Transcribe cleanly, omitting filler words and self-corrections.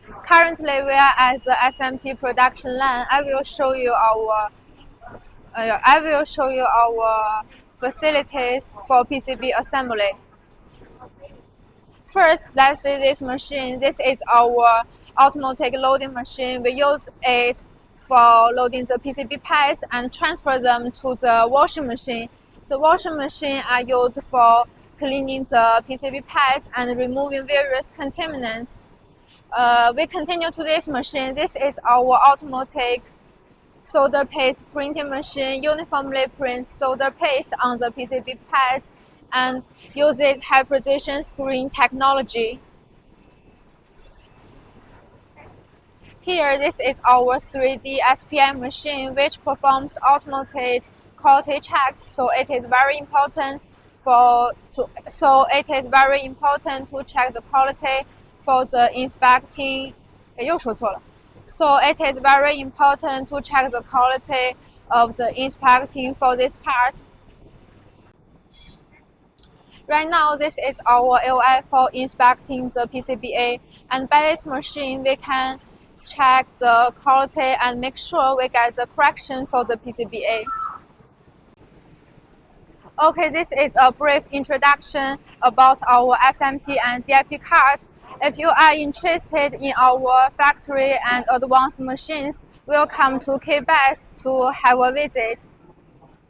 Currently, we are at the SMT production line. I will show you our facilities for PCB assembly. First, let's see this machine. This is our automatic loading machine. We use it for loading the PCB pads and transfer them to the washing machine. The washing machine are used for cleaning the PCB pads and removing various contaminants. We continue to this machine. This is our automatic solder paste printing machine. Uniformly prints solder paste on the PCB pads and uses high precision screen technology. Here, this is our 3D SPI machine, which performs automated quality checks. So it is very important to check the quality for the inspecting. So it is very important to check the quality of the inspecting for this part. Right now, this is our LI for inspecting the PCBA, and by this machine, we can check the quality and make sure we get the correction for the PCBA. Okay, this is a brief introduction about our SMT and DIP card. If you are interested in our factory and advanced machines, welcome to KEEPBEST to have a visit.